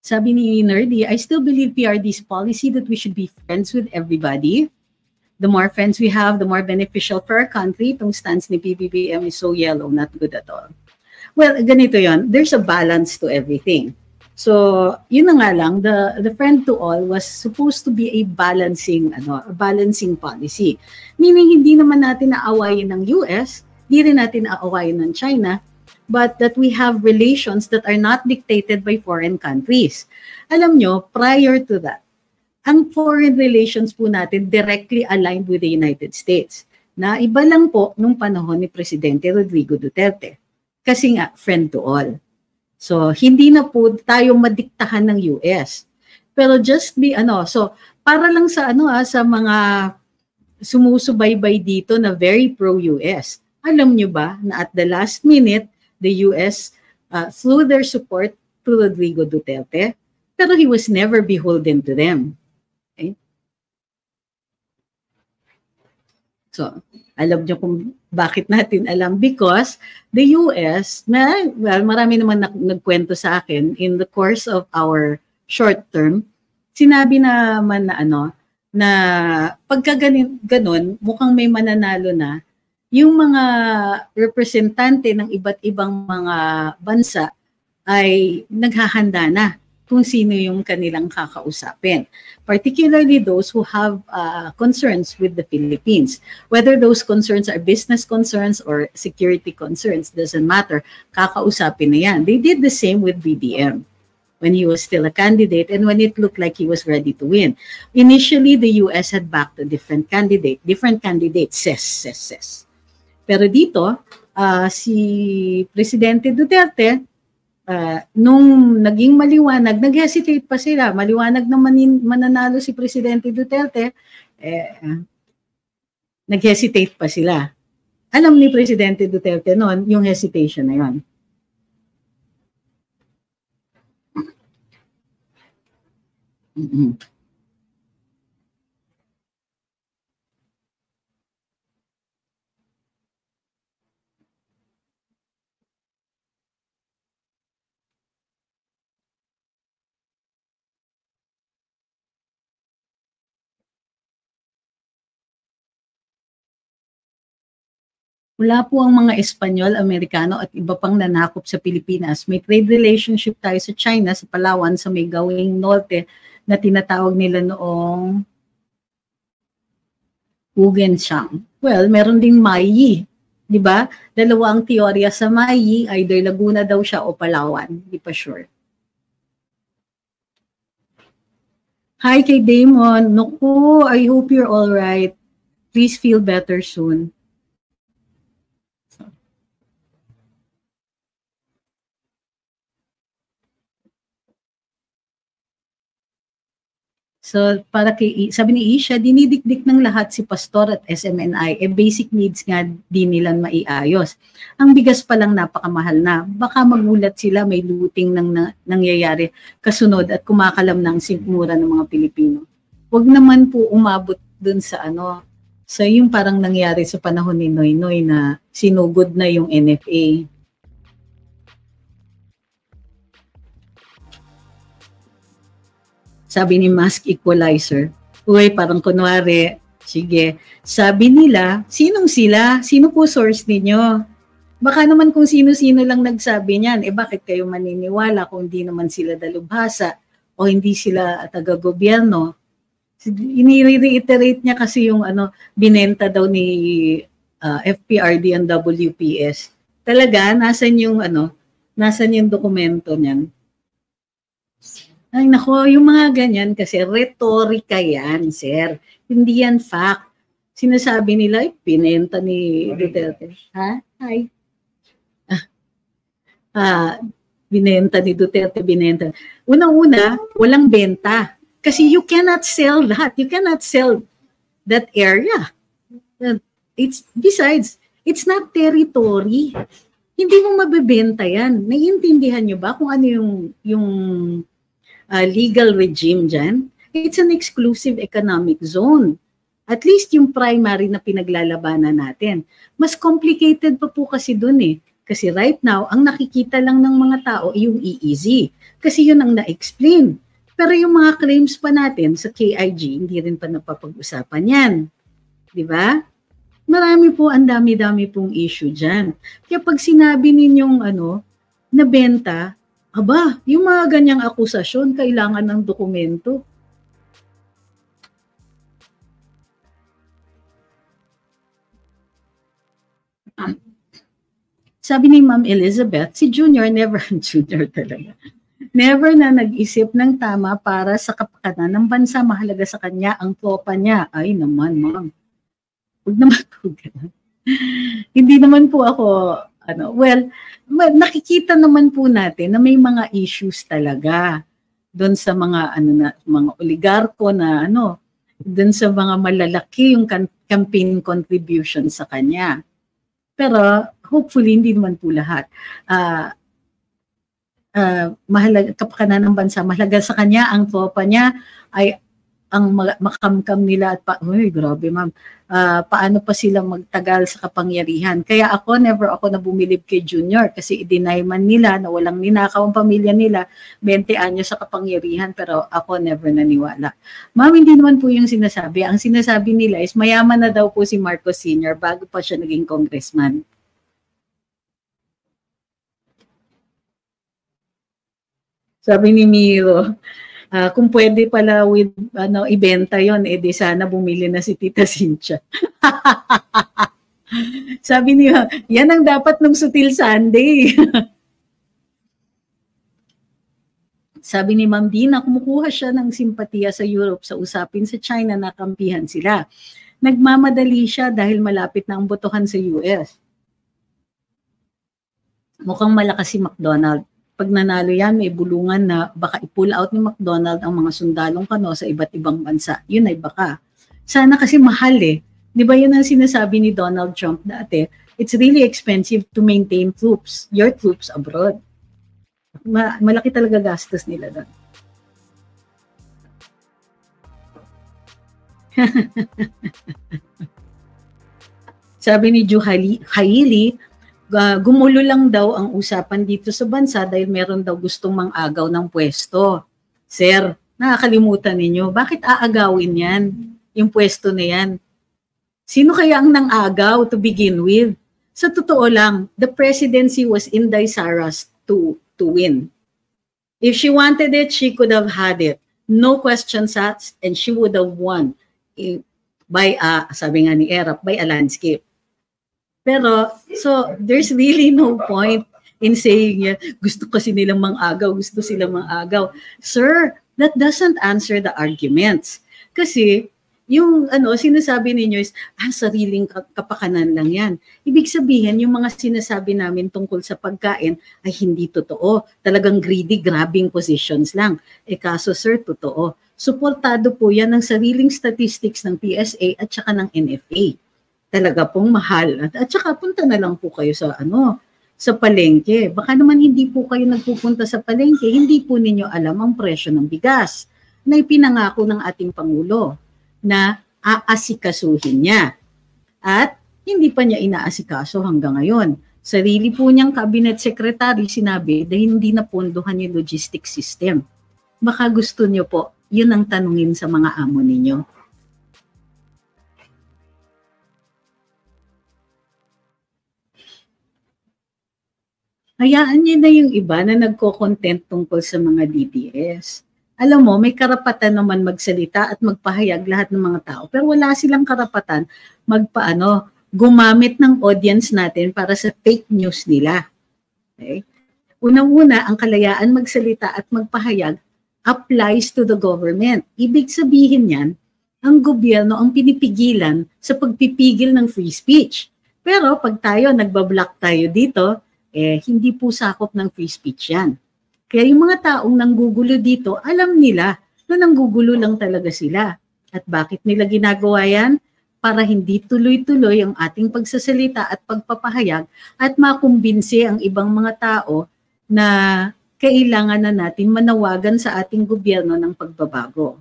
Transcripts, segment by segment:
Sabi ni Nerdy, I still believe PRD's policy that we should be friends with everybody. The more friends we have, the more beneficial for our country. Itong stance ni PBBM is so yellow, not good at all. Well, ganito yon. There's a balance to everything. So, yun na nga lang, the friend to all was supposed to be a balancing policy. Meaning, hindi naman natin naawayin ng US, hindi rin natin naawayin ng China, but that we have relations that are not dictated by foreign countries. Alam nyo, prior to that, ang foreign relations po natin directly aligned with the United States. Na iba lang po nung panahon ni Presidente Rodrigo Duterte. Kasi nga, friend to all. So, hindi na po tayo madiktahan ng US. Pero just be, so, para lang sa, sa mga sumusubaybay dito na very pro-US. Alam nyo ba na at the last minute, the US threw their support to Rodrigo Duterte, pero he was never beholden to them. Okay? So, alam nyo kung bakit natin alam, because the US, marami naman nagkwento sa akin in the course of our short term, sinabi naman na pagka ganun, mukhang may mananalo na, yung mga representante ng iba't ibang mga bansa ay naghahanda na kung sino yung kanilang kakausapin. Particularly those who have concerns with the Philippines. Whether those concerns are business concerns or security concerns, doesn't matter. Kakausapin na yan. They did the same with BBM when he was still a candidate and when it looked like he was ready to win. Initially, the US had backed a different candidate. Different candidate, says. Pero dito, si Presidente Duterte, nung naging maliwanag, nag-hesitate pa sila. Maliwanag na mananalo si Presidente Duterte, nag-hesitate pa sila. Alam ni Presidente Duterte noon, yung hesitation na yun. Wala po ang mga Espanyol, Amerikano at iba pang nanakop sa Pilipinas. May trade relationship tayo sa China, sa Palawan, sa may gawing norte na tinatawag nila noong Ugenshang. Well, meron ding Maiyi, di ba? Dalawa ang teorya sa Maiyi, either Laguna daw siya o Palawan, di pa sure. Hi kay Damon. Naku, I hope you're all right. Please feel better soon. So, para sabi ni Isha, dinidikdik ng lahat si Pastor at SMNI, basic needs nga di nila maiayos. Ang bigas pa lang napakamahal na. Baka magulat sila, may looting nang nangyayari kasunod at kumakalam ng sikmura ng mga Pilipino. Huwag naman po umabot dun sa sa yung parang nangyari sa panahon ni Noynoy na sinugod na yung NFA. Sabi ni Mask Equalizer, uy, parang kunwari, sige, sabi nila, sinong sila? Sino po source ninyo? Baka naman kung sino-sino lang nagsabi niyan, bakit kayo maniniwala kung hindi naman sila dalubhasa o hindi sila taga-gobyerno? Ini-reiterate niya kasi yung binenta daw ni FPRD ang WPS. Talaga, nasan yung dokumento niyan? Ay nako, yung mga ganyan kasi retorika yan, sir. Hindi yan fact. Sinasabi nila, pinenta ni Duterte. Ha? Hi. Binenta ni Duterte, binenta. Unang-una, walang benta. Kasi you cannot sell that. You cannot sell that area. Besides, it's not territory. Hindi mo mabibenta yan. Naiintindihan nyo ba kung ano yung legal regime dyan? It's an exclusive economic zone. At least yung primary na pinaglalabanan natin. Mas complicated pa po kasi dun Kasi right now, ang nakikita lang ng mga tao ay yung EEZ. Kasi yun ang na-explain. Pero yung mga claims pa natin sa KIG, hindi rin pa napapag-usapan yan. Di ba? Marami po, ang dami-dami pong issue dyan. Kaya pag sinabi ninyong nabenta, aba, yung mga ganyang akusasyon, kailangan ng dokumento. Sabi ni Ma'am Elizabeth, si Junior never Junior talaga. Never na nag-isip ng tama para sa kapakanan ng bansa. Mahalaga sa kanya ang tropa niya. Ay naman, Ma'am. Huwag naman po ganun. Hindi naman po ako, nakikita naman po natin na may mga issues talaga doon sa mga mga oligarko na doon sa mga malalaki yung campaign contribution sa kanya. Pero hopefully hindi naman po lahat. Mahalaga kapakanan ng bansa, mahalaga sa kanya ang tropa niya ay ang makamkam nila at grabe ma'am, paano pa sila magtagal sa kapangyarihan. Kaya never ako na bumilib kay Junior kasi i-deny man nila na walang ninakaw ang pamilya nila 20 anyos sa kapangyarihan, pero ako never naniwala. Ma'am, hindi naman po yung sinasabi. Ang sinasabi nila is mayaman na daw po si Marcos Sr. bago pa siya naging congressman. Sabi ni Miro, kung pwede pala with ibenta yon, di sana bumili na si Tita Cynthia. Sabi niya, yan ang dapat ng Sutil Sunday. Sabi ni Ma'am Dina, kumukuha siya ng simpatiya sa Europe sa usapin sa China na kampihan sila. Nagmamadali siya dahil malapit na ang botohan sa US. Mukhang malakas si McDonald. Pag nanalo yan, may bulungan na baka i-pull out ni McDonald ang mga sundalong kano sa iba't ibang bansa. Yun ay baka. Sana kasi mahal eh. Di ba yun ang sinasabi ni Donald Trump dati? It's really expensive to maintain your troops abroad. Malaki talaga gastos nila doon. Sabi ni Ju Haili, gumulo lang daw ang usapan dito sa bansa dahil meron daw gustong mang-agaw ng pwesto. Sir, nakakalimutan ninyo, bakit aagawin yan? Yung pwesto na yan. Sino kaya ang nang-agaw to begin with? Sa totoo lang, the presidency was Inday Sara's to win. If she wanted it, she could have had it. No questions asked, and she would have won by, sabi nga ni Erap, by a landscape. Pero, so, there's really no point in saying, gusto kasi nilang mang-agaw, gusto silang mang-agaw. Sir, that doesn't answer the arguments. Kasi, yung sinasabi ninyo is, sariling kapakanan lang yan. Ibig sabihin, yung mga sinasabi namin tungkol sa pagkain ay hindi totoo. Talagang greedy, grabbing positions lang. Kaso, sir, totoo. Suportado po yan ng sariling statistics ng PSA at saka ng NFA. Talaga pong mahal. At saka punta na lang po kayo sa sa palengke. Baka naman hindi po kayo nagpupunta sa palengke, hindi po ninyo alam ang presyo ng bigas na ipinangako ng ating Pangulo na aasikasuhin niya. At hindi pa niya inaasikaso hanggang ngayon. Sarili po niyang cabinet secretary sinabi na hindi napondohan yung logistics system. Baka gusto niyo po, yun ang tanungin sa mga amo ninyo. Hayaan niyo na yung iba na nagko-content tungkol sa mga DDS. Alam mo, may karapatan naman magsalita at magpahayag lahat ng mga tao. Pero wala silang karapatan gumamit ng audience natin para sa fake news nila. Okay? Unang-una, ang kalayaan magsalita at magpahayag applies to the government. Ibig sabihin yan, ang gobyerno ang pinipigilan sa pagpipigil ng free speech. Pero pag nagbablock tayo dito, hindi po sakop ng free speech yan. Kaya yung mga taong nanggugulo dito, alam nila na nanggugulo lang talaga sila. At bakit nila ginagawa yan? Para hindi tuloy-tuloy ang ating pagsasalita at pagpapahayag at makumbinsi ang ibang mga tao na kailangan na natin manawagan sa ating gobyerno ng pagbabago.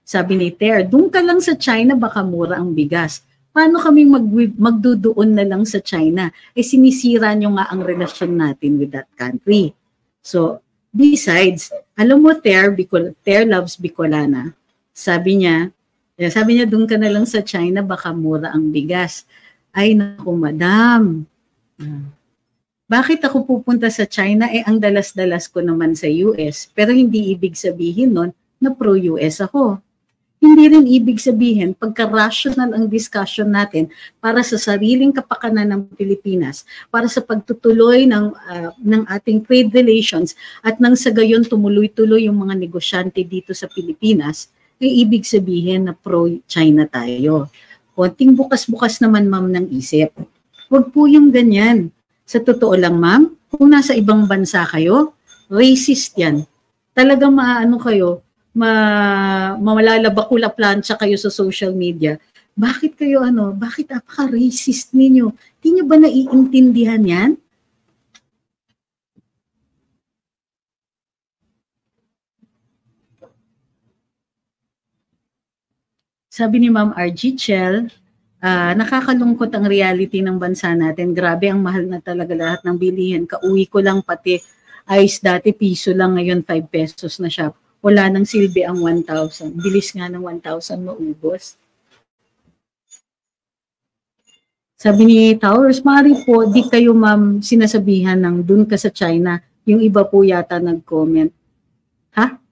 Sabi ni Ter, doon ka lang sa China baka mura ang bigas. paano kami magdudoon na lang sa China? Sinisira nyo nga ang relasyon natin with that country. So, besides, alam mo, Ter loves Bicolana. Sabi niya, doon ka na lang sa China, baka mura ang bigas. Ay, naku, madam. Bakit ako pupunta sa China? Ang dalas-dalas ko naman sa US. Pero hindi ibig sabihin nun na pro-US ako. Hindi rin ibig sabihin, pagka-rational ang discussion natin para sa sariling kapakanan ng Pilipinas, para sa pagtutuloy ng ating trade relations at nang sa gayon tumuloy-tuloy yung mga negosyante dito sa Pilipinas, ay ibig sabihin na pro-China tayo. Konting bukas-bukas naman, ma'am, ng isip. Huwag po yung ganyan. Sa totoo lang, ma'am, kung nasa ibang bansa kayo, racist yan. Talagang maaano kayo, malalabakula plancha kayo sa social media. Bakit kayo bakit napaka-racist ninyo? Hindi nyo ba naiintindihan yan? Sabi ni Ma'am RG Chel, nakakalungkot ang reality ng bansa natin. Grabe, ang mahal na talaga lahat ng bilihin. Kauwi ko lang pati ice dati, piso lang, ngayon 5 pesos na siya. Wala nang silbi ang 1,000. Bilis nga ng 1,000 maubos. Sabi ni Towers, mari po, di kayo ma'am sinasabihan ng dun ka sa China. Yung iba po yata nag-comment. Ha?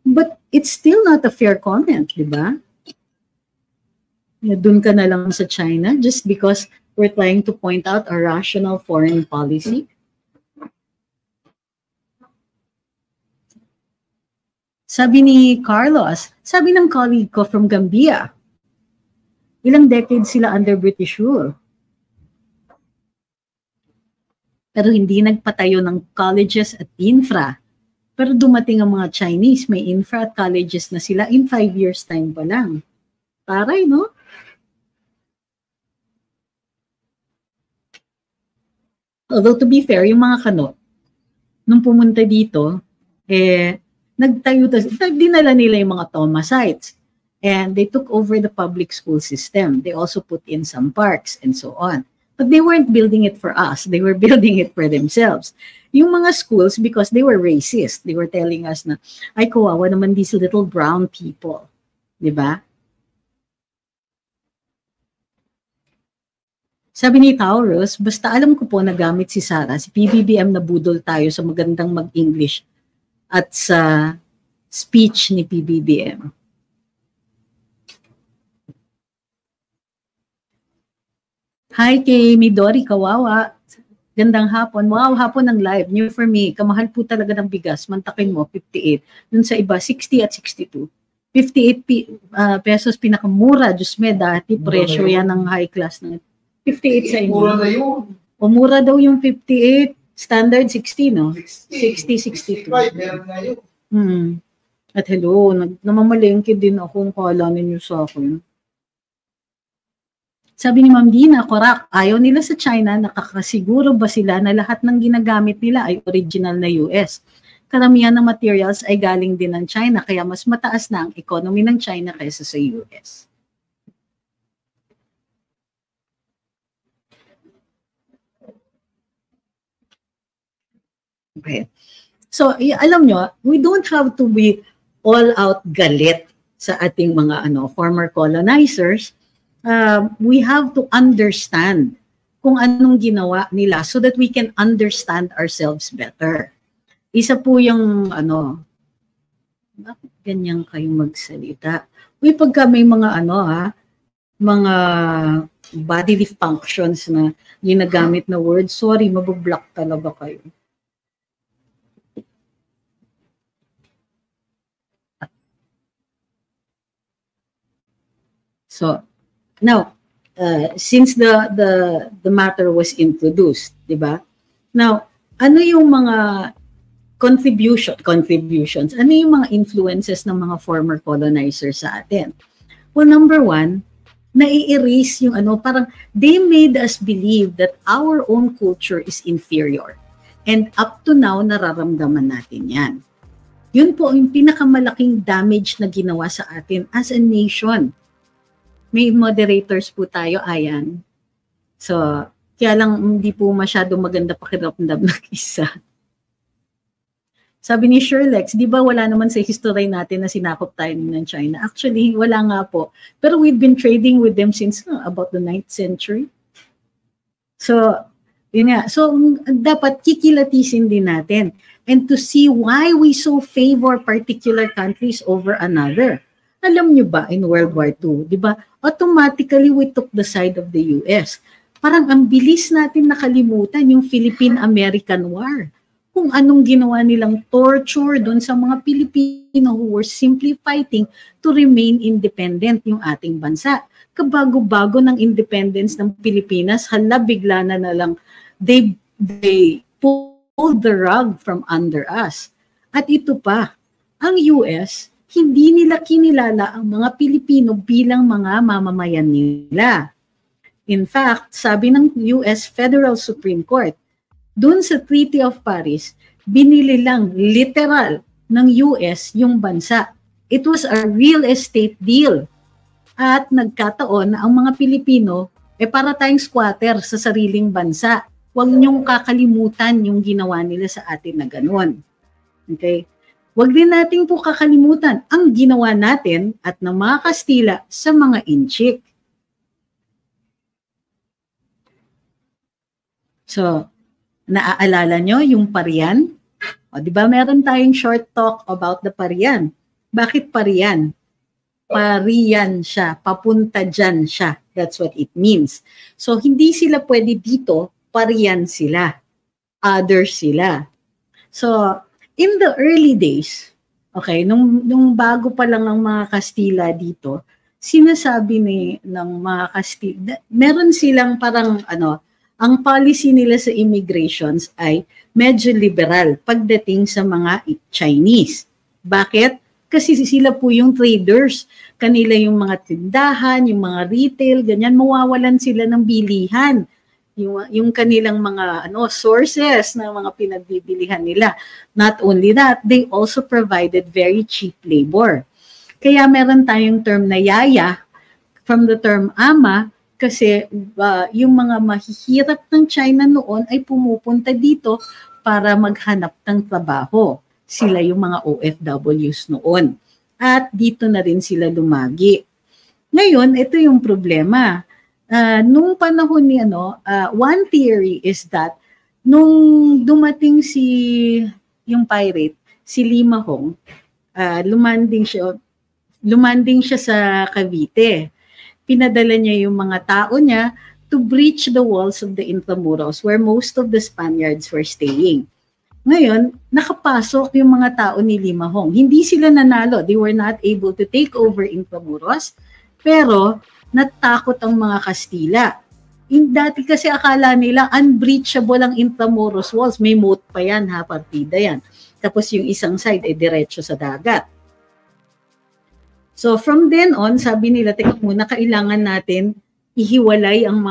But it's still not a fair comment, di ba? Dun ka na lang sa China just because we're trying to point out a rational foreign policy. Sabi ni Carlos, sabi ng colleague ko from Gambia, ilang decades sila under British rule. Pero hindi nagpatayo ng colleges at infra. Pero dumating ang mga Chinese, may infra at colleges na sila in 5 years time pa lang. Taray, no? Although to be fair, yung mga Kano, nung pumunta dito, dinala nila yung mga Thomasites. And they took over the public school system. They also put in some parks and so on. But they weren't building it for us. They were building it for themselves. Yung mga schools, because they were racist, they were telling us na, ay kawawa naman these little brown people. Diba? Sabi ni Taurus, basta alam ko po na gamit si Sarah, si PBBM na budol tayo sa magandang mag-English at sa speech ni PBBM. Hi kay Midori Kawawa. Gandang hapon. Wow, hapon ng live. New for me. Kamahal po talaga ng bigas. Mantakin mo, 58. Dun sa iba, 60 at 62. 58 pesos pinakamura. Diyos me, dati presyo yan ng high class. 58 sa inyo. Mura na yun. O mura daw yung 58. Standard 60, no? 60, 62. Meron na yun. At hello, namamalengke din ako kung kala ninyo sa akin. Sabi ni Ma'am Dina, correct, ayaw nila sa China, nakakasiguro ba sila na lahat ng ginagamit nila ay original na US? Karamihan ng materials ay galing din ng China, kaya mas mataas na ang economy ng China kaysa sa US. Okay. So, alam nyo, we don't have to be all-out galit sa ating mga former colonizers. We have to understand kung anong ginawa nila so that we can understand ourselves better. Isa po yung bakit ganyan kayo magsalita? Uy, pagka may mga mga bodily functions na ginagamit na word, sorry, mabublock talaga kayo. So, now, since the matter was introduced, di ba? Now, ano yung mga contributions? Ano yung mga influences ng mga former colonizers sa atin? Well, number one, nai-erase yung parang they made us believe that our own culture is inferior. And up to now, nararamdaman natin yan. Yun po yung pinakamalaking damage na ginawa sa atin as a nation. May moderators po tayo, ayan. So, kaya lang hindi po masyado maganda pakiramdam ng isa. Sabi ni Sherlex, di ba wala naman sa history natin na sinakop tayo ng China? Actually, wala nga po. Pero we've been trading with them since about the 9th century. So, yun nga. So, dapat kikilatisin din natin. And to see why we so favor particular countries over another. Alam nyo ba, in World War II, di ba, automatically we took the side of the US. Parang ang bilis natin nakalimutan yung Philippine-American War. Kung anong ginawa nilang torture doon sa mga Pilipino who were simply fighting to remain independent yung ating bansa. Kabago-bago ng independence ng Pilipinas, hala bigla na lang they pulled the rug from under us. At ito pa, ang US, hindi nila kinilala ang mga Pilipino bilang mga mamamayan nila. In fact, sabi ng US Federal Supreme Court, dun sa Treaty of Paris, binili lang literal ng US yung bansa. It was a real estate deal. At nagkataon na ang mga Pilipino para tayong squatter sa sariling bansa. Huwag niyong kakalimutan yung ginawa nila sa atin na gano'n. Okay? Huwag din natin po kakalimutan ang ginawa natin at ng mga Kastila sa mga Inchik. So, naaalala nyo yung Parian? O, di ba meron tayong short talk about the Parian? Bakit Parian? Parian siya, papunta dyan siya. That's what it means. So, hindi sila pwede dito, Parian sila. Others sila. So, in the early days, okay, nung bago pa lang ang mga Kastila dito, sinasabi ng mga Kastila, meron silang parang ang policy nila sa immigrations ay medyo liberal pagdating sa mga Chinese. Bakit? Kasi sila po yung traders. Kanila yung mga tindahan, yung mga retail, ganyan, mawawalan sila ng bilihan. Yung kanilang mga sources ng mga pinagbibilihan nila. Not only that, they also provided very cheap labor. Kaya meron tayong term na yaya, from the term ama, kasi yung mga mahihirap ng China noon ay pumupunta dito para maghanap ng trabaho. Sila yung mga OFWs noon. At dito na rin sila lumagi. Ngayon, ito yung problema. Nung panahon ni one theory is that nung dumating yung pirate, si Lima Hong, lumanding siya sa Cavite. Pinadala niya yung mga tao niya to breach the walls of the Intramuros where most of the Spaniards were staying. Ngayon, nakapasok yung mga tao ni Lima Hong. Hindi sila nanalo. They were not able to take over Intramuros, pero natakot ang mga Kastila. Dati kasi akala nila unbreachable ang Intramuros walls. May moat pa yan, partida yan. Tapos yung isang side ay diretso sa dagat. So from then on, sabi nila, teka muna, kailangan natin ihiwalay ang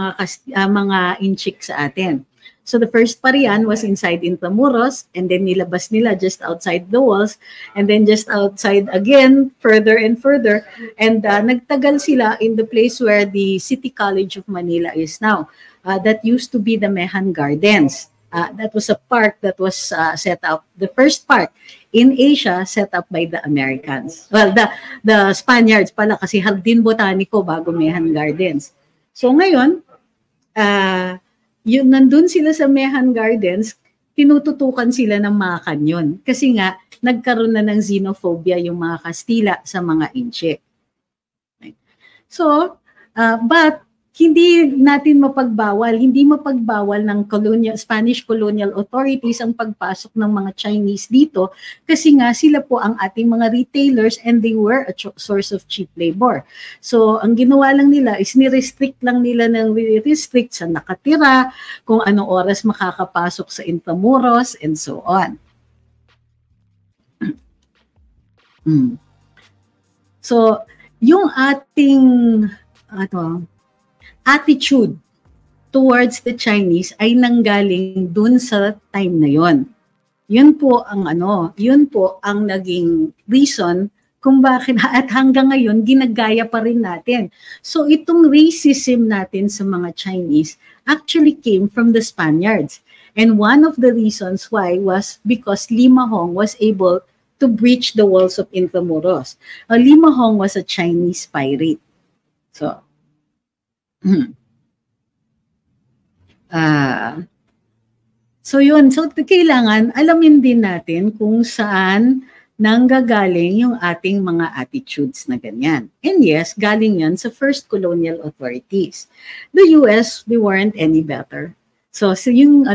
mga Inchik sa atin. So the first Parian was inside Intramuros, and then nilabas nila just outside the walls, and then just outside again, further and further. And nagtagal sila in the place where the City College of Manila is now. That used to be the Mehan Gardens. That was a park that was set up, the first park in Asia set up by the Americans. Well, the Spaniards pala, kasi Jardín Botánico bago Mehan Gardens. So ngayon, nandun sila sa Mehan Gardens, tinututukan sila ng mga kanyon. Kasi nga, nagkaroon na ng xenophobia yung mga Kastila sa mga Inchik. So, but hindi mapagbawal ng Spanish colonial authorities ang pagpasok ng mga Chinese dito kasi nga sila po ang ating mga retailers and they were a source of cheap labor. So, ang ginawa lang nila is ni-restrict sa nakatira, kung anong oras makakapasok sa Intramuros and so on. So, yung ating attitude towards the Chinese ay nanggaling dun sa time na yon. Yun po ang naging reason kung bakit at hanggang ngayon ginagaya pa rin natin. So itong racism natin sa mga Chinese actually came from the Spaniards. And one of the reasons why was because Lima Hong was able to breach the walls of Intramuros. Lima Hong was a Chinese pirate. So, so yun. So kailangan alamin din natin kung saan nanggagaling yung ating mga attitudes na ganyan. And yes, galing yan sa first colonial authorities. The US, they weren't any better. So yung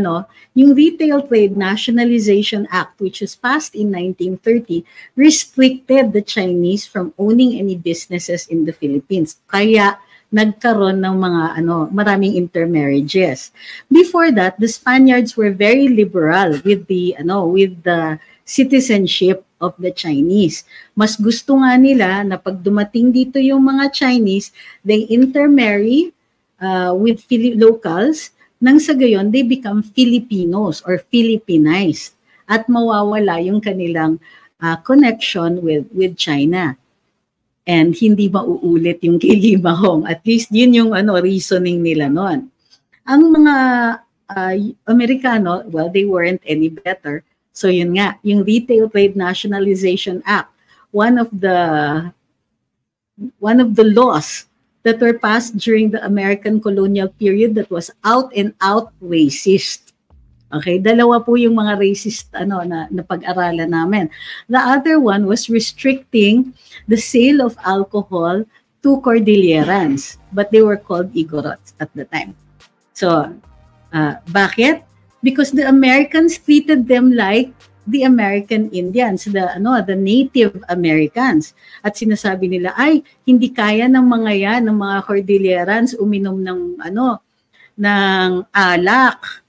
Retail Trade Nationalization Act, which was passed in 1930, restricted the Chinese from owning any businesses in the Philippines. Kaya nagkaroon ng mga maraming intermarriages. Before that, the Spaniards were very liberal with the citizenship of the Chinese. Mas gusto nga nila na pag dumating dito yung mga Chinese, they intermarry with locals, nang sa gayon, they become Filipinos or Filipinized at mawawala yung kanilang connection with China. And hindi mauulit yung kay Lima Hong. At least yun yung reasoning nila noon. Ang mga Amerikano, well, they weren't any better. So yun nga, yung Retail Trade Nationalization Act, one of the laws that were passed during the American colonial period that was out and out racist. Okay, dalawa po yung mga racist na pag-aralan namin. The other one was restricting the sale of alcohol to Cordillerans, but they were called Igorots at the time. So, bakit? Because the Americans treated them like the American Indians, the Native Americans. At sinasabi nila, ay, hindi kaya ng mga yan, ng mga Cordillerans uminom ng alak.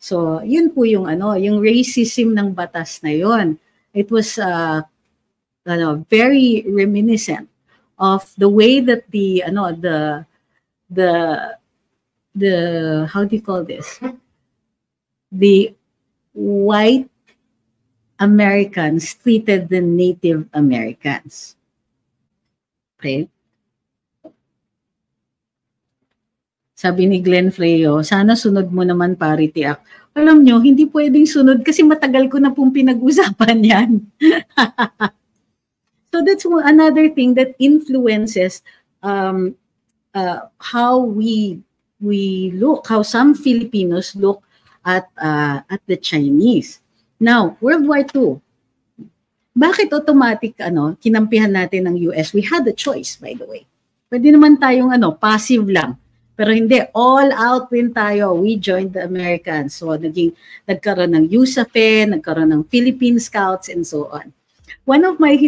So, yun po yung yung racism ng batas na yun. It was very reminiscent of the way that the how do you call this? The white Americans treated the Native Americans. Okay? Sabi ni Glenn Freyo, sana sunod mo naman Parity Act. Alam nyo, hindi pwedeng sunod kasi matagal ko na pong pinag-usapan yan. So that's another thing that influences how we look, how some Filipinos look at the Chinese. Now, World War II. Bakit automatic kinampihan natin ng US? We had a choice, by the way. Pwede naman tayong passive lang. Pero hindi, all out rin tayo. We joined the Americans. So nagkaroon ng USAFE, nagkaroon ng Philippine Scouts, and so on. One of my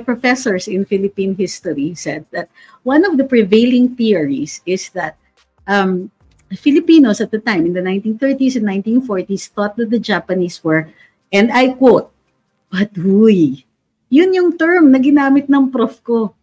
professors in Philippine history said that one of the prevailing theories is that Filipinos at the time, in the 1930s and 1940s, thought that the Japanese were, and I quote, baduy. Yun yung term na ginamit ng prof ko.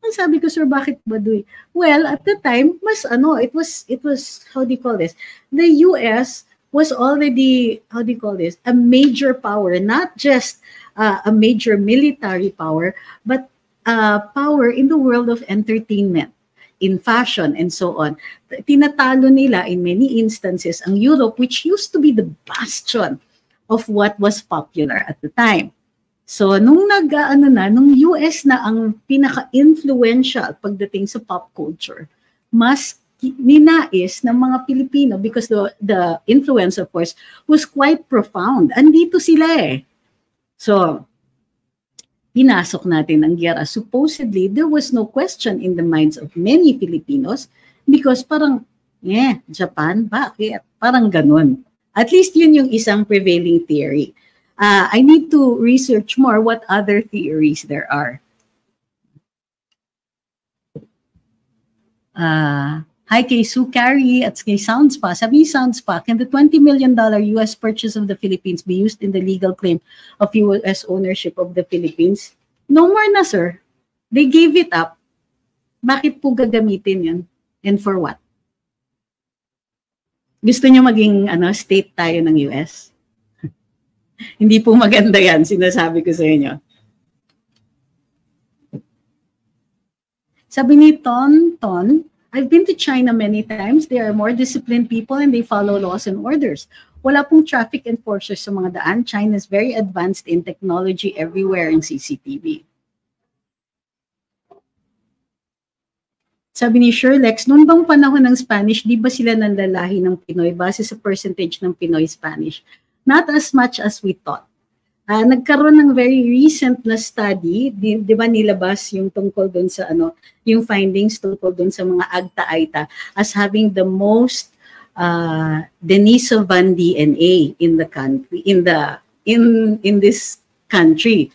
Ang sabi ko, sir, bakit baduy? Well, at the time, it was, how do you call this? The US was already, how do you call this? A major power, not just a major military power, but power in the world of entertainment, in fashion, and so on. Tinatalo nila in many instances ang Europe, which used to be the bastion of what was popular at the time. So, nung nung US na ang pinaka-influential pagdating sa pop culture, mas ninais ng mga Pilipino because the influence, of course, was quite profound. Andito sila eh. So, pinasok natin ang giyera. Supposedly, there was no question in the minds of many Filipinos because parang, Japan, bakit? Parang ganun. At least yun yung isang prevailing theory. I need to research more what other theories there are. Hi kay Sue Carey at kay Soundspa. Sabi ni Soundspa, can the $20 million US purchase of the Philippines be used in the legal claim of US ownership of the Philippines? No more na, sir. They gave it up. Bakit po gagamitin yun? And for what? Gusto nyo maging state tayo ng US? Hindi po maganda yan, sinasabi ko sa inyo. Sabi ni Ton, I've been to China many times. They are more disciplined people and they follow laws and orders. Wala pong traffic enforcers sa mga daan. China is very advanced in technology everywhere in CCTV. Sabi ni Sherlex, noon bang panahon ng Spanish, di ba sila nanlalahi ng Pinoy base sa percentage ng Pinoy Spanish? Not as much as we thought. Nagkaroon ng very recent na study, di ba nilabas yung tungkol doon sa yung findings tungkol doon sa mga Agta-Aita as having the most Denisovan DNA in the country, in this country.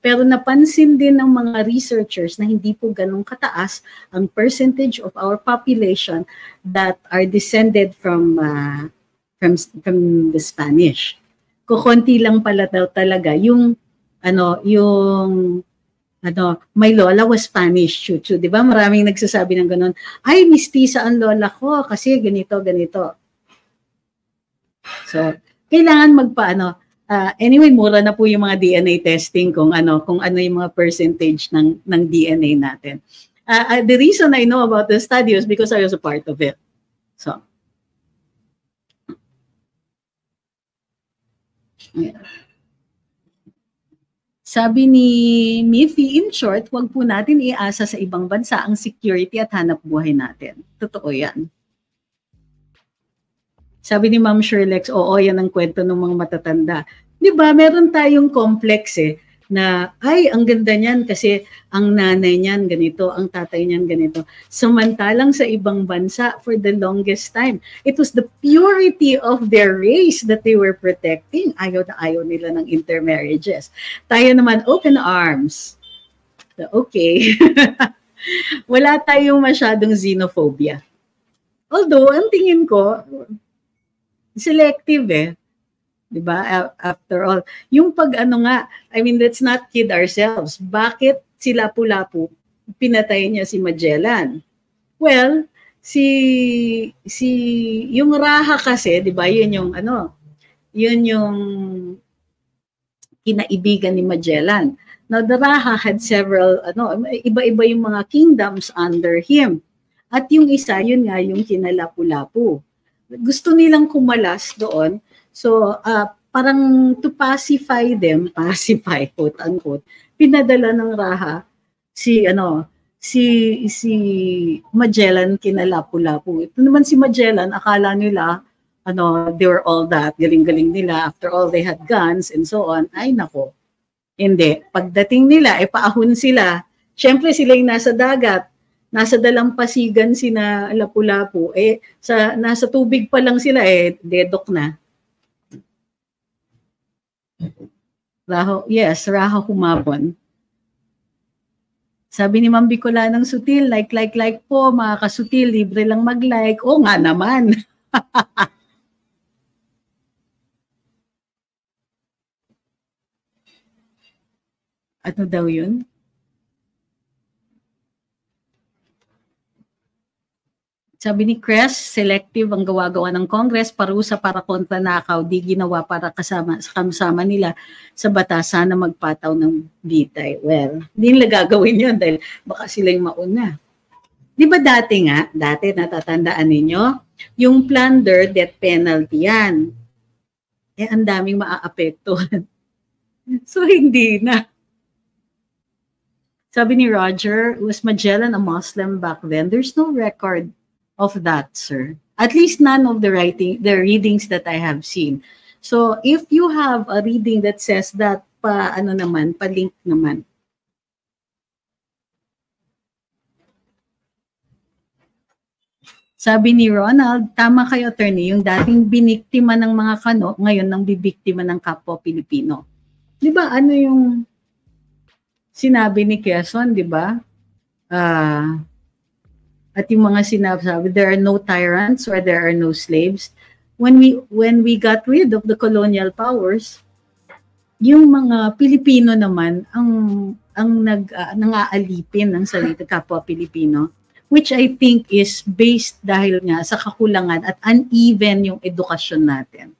Pero napansin din ng mga researchers na hindi po ganun kataas ang percentage of our population that are descended from the Spanish. Kukunti lang pala daw talaga yung my lola was Spanish, chuchu, 'di ba? Maraming nagsasabi ng ganun. Ay, mistisa ang lola ko kasi ganito. So, kailangan anyway, mura na po yung mga DNA testing kung ano yung mga percentage ng DNA natin. The reason I know about the study was because I was a part of it. So, yeah. Sabi ni Miffy, in short, wag po natin iasa sa ibang bansa ang security at hanap buhay natin. Totoo yan. Sabi ni Ma'am Sherlex, oo, yan ang kwento ng mga matatanda. Di ba, meron tayong complex na, ay, ang ganda niyan kasi ang nanay niyan ganito, ang tatay niyan ganito. Samantalang sa ibang bansa, for the longest time, it was the purity of their race that they were protecting. Ayaw na ayaw nila ng intermarriages. Tayo naman, open arms. So, okay. Wala tayong masyadong xenophobia. Although, ang tingin ko, selective diba? After all, yung let's not kid ourselves. Bakit si Lapu-Lapu pinatay niya si Magellan? Well, yung Raha kasi, diba? Yun yung kinaibigan ni Magellan. Now, the Raha had several, iba-iba yung mga kingdoms under him. At yung isa, yun nga, yung kina Lapu-Lapu. Gusto nilang kumalas doon. So, parang to pacify, quote unquote, pinadala ng Raha si Magellan kina Lapu-Lapu. Ito naman si Magellan, akala nila, they were all that, galing-galing nila, after all they had guns and so on. Ay nako, hindi. Pagdating nila, paahon sila. Siyempre sila yung nasa dagat, nasa dalampasigan sina Lapu-Lapu, nasa tubig pa lang sila, dedok na. Raha humabon. Sabi ni Ma'am Bicolanang Sutil, like po, mga kasutil, libre lang mag-like. Oo nga naman. Ano daw yun? Sabi ni Cres, selective ang gawa-gawa ng Congress, parusa para kontra nakaw, di ginawa para kasama nila sa batasan na magpataw ng bitay. Well, hindi nila gagawin yun dahil baka sila yung mauna. Di ba dati natatandaan ninyo, yung plunder, death penalty yan. Ang daming maaapektuhan. So, hindi na. Sabi ni Roger, was Magellan a Muslim back then? There's no record of that, sir. At least none of the readings that I have seen. So, if you have a reading that says that, pa-link naman. Sabi ni Ronald, tama kayo, attorney, yung dating biniktima ng mga Kano, ngayon nang bibiktima ng kapwa Pilipino. Di ba, yung sinabi ni Quezon, di ba? At yung mga sinasabi, there are no tyrants or there are no slaves. When we got rid of the colonial powers, yung mga Pilipino naman ang nang-aalipin ng salita kapwa Pilipino, which I think is based dahil nga sa kakulangan at uneven yung edukasyon natin.